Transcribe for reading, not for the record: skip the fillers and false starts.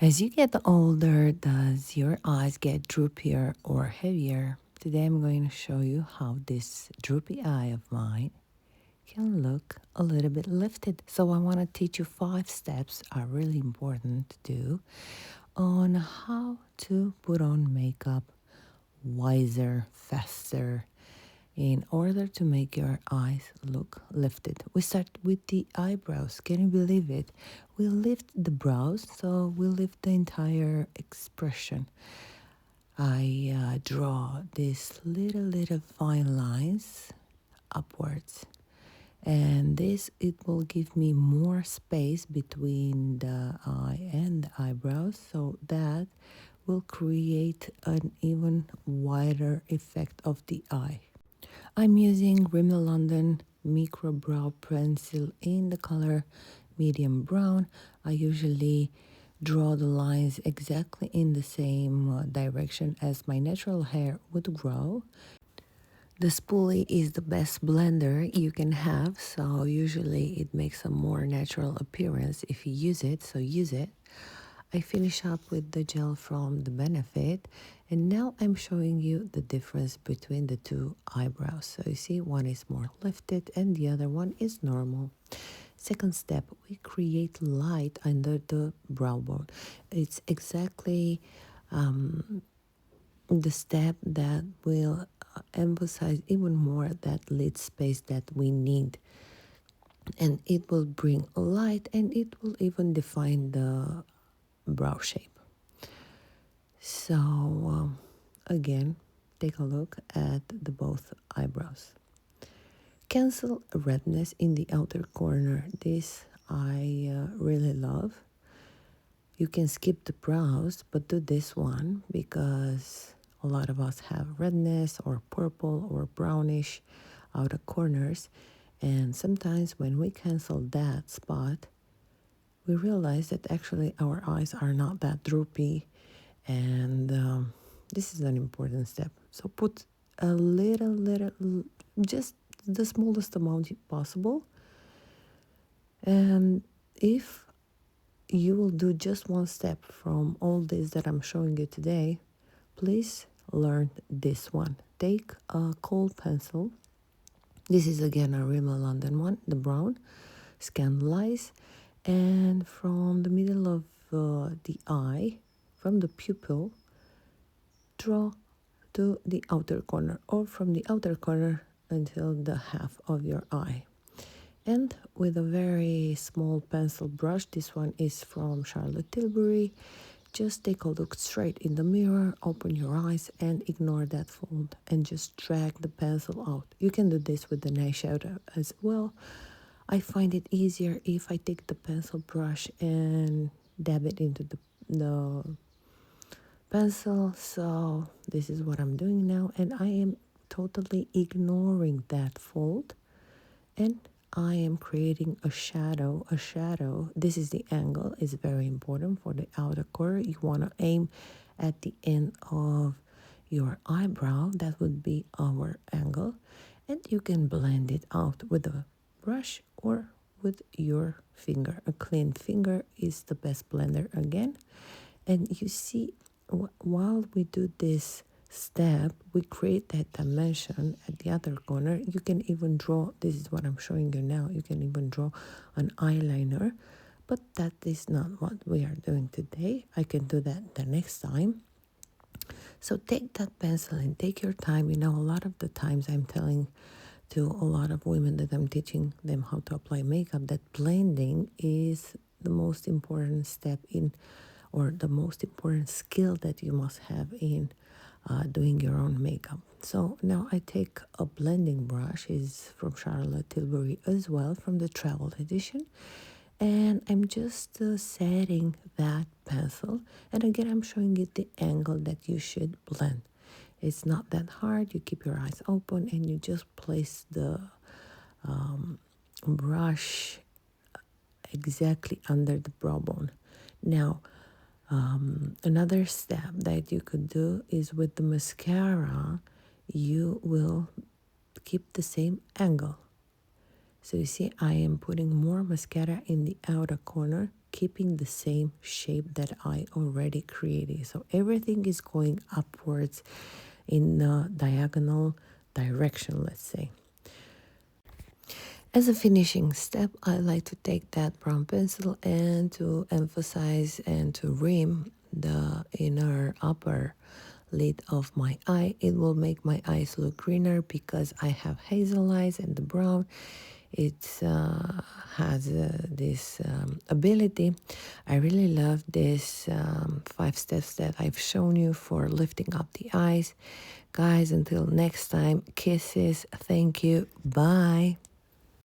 As you get older, does your eyes get droopier or heavier? Today I'm going to show you how this droopy eye of mine can look a little bit lifted. So I want to teach you 5 steps are really important to do on how to put on makeup wiser, faster, in order to make your eyes look lifted. We start with the eyebrows. Can you believe it? We lift the brows, so we lift the entire expression. I draw these little fine lines upwards, and this it will give me more space between the eye and the eyebrows, so that will create an even wider effect of the eye. I'm using Rimmel London Micro Brow Pencil in the color medium brown. I usually draw the lines exactly in the same direction as my natural hair would grow. The spoolie is the best blender you can have, so usually it makes a more natural appearance if you use it, so use it. I finish up with the gel from the Benefit, and now I'm showing you the difference between the two eyebrows. So you see, one is more lifted and the other one is normal. Second step, we create light under the brow bone. It's exactly the step that will emphasize even more that lid space that we need, and it will bring light and it will even define the brow shape. So again, take a look at the both eyebrows. Cancel redness in the outer corner. This I really love. You can skip the brows, but do this one because a lot of us have redness or purple or brownish outer corners. And sometimes when we cancel that spot, we realize that actually our eyes are not that droopy, and this is an important step. So put a little, just the smallest amount possible. And if you will do just one step from all this that I'm showing you today, please learn this one. Take a cold pencil. This is again a Rimmel London one, the brown. Scan lines, and from the middle of the eye, from the pupil, draw to the outer corner, or from the outer corner until the half of your eye. And with a very small pencil brush, this one is from Charlotte Tilbury, just take a look straight in the mirror, open your eyes and ignore that fold and just drag the pencil out. You can do this with the eyeshadow as well. I find it easier if I take the pencil brush and dab it into the pencil. So this is what I'm doing now, and I am totally ignoring that fold, and I am creating a shadow. This is the angle, is very important for the outer corner. You want to aim at the end of your eyebrow. That would be our angle, and you can blend it out with a brush or with your finger. A clean finger is the best blender again. And you see, while we do this step, we create that dimension at the other corner. You can even draw, this is what I'm showing you now, you can even draw an eyeliner, but that is not what we are doing today. I can do that the next time. So take that pencil and take your time. You know, a lot of the times I'm telling to a lot of women that I'm teaching them how to apply makeup that blending is the most important step in, or the most important skill that you must have in doing your own makeup. So now I take a blending brush, is from Charlotte Tilbury as well, from the travel edition, and I'm just setting that pencil, and again I'm showing you the angle that you should blend. It's not that hard. You keep your eyes open and you just place the brush exactly under the brow bone. Now another step that you could do is with the mascara, you will keep the same angle. So you see, I am putting more mascara in the outer corner, keeping the same shape that I already created. So everything is going upwards in a diagonal direction, let's say. As a finishing step, I like to take that brown pencil and to emphasize and to rim the inner upper lid of my eye. It will make my eyes look greener because I have hazel eyes, and the brown it has this ability. I really love this 5 steps that I've shown you for lifting up the eyes. Guys, until next time, kisses. Thank you. Bye.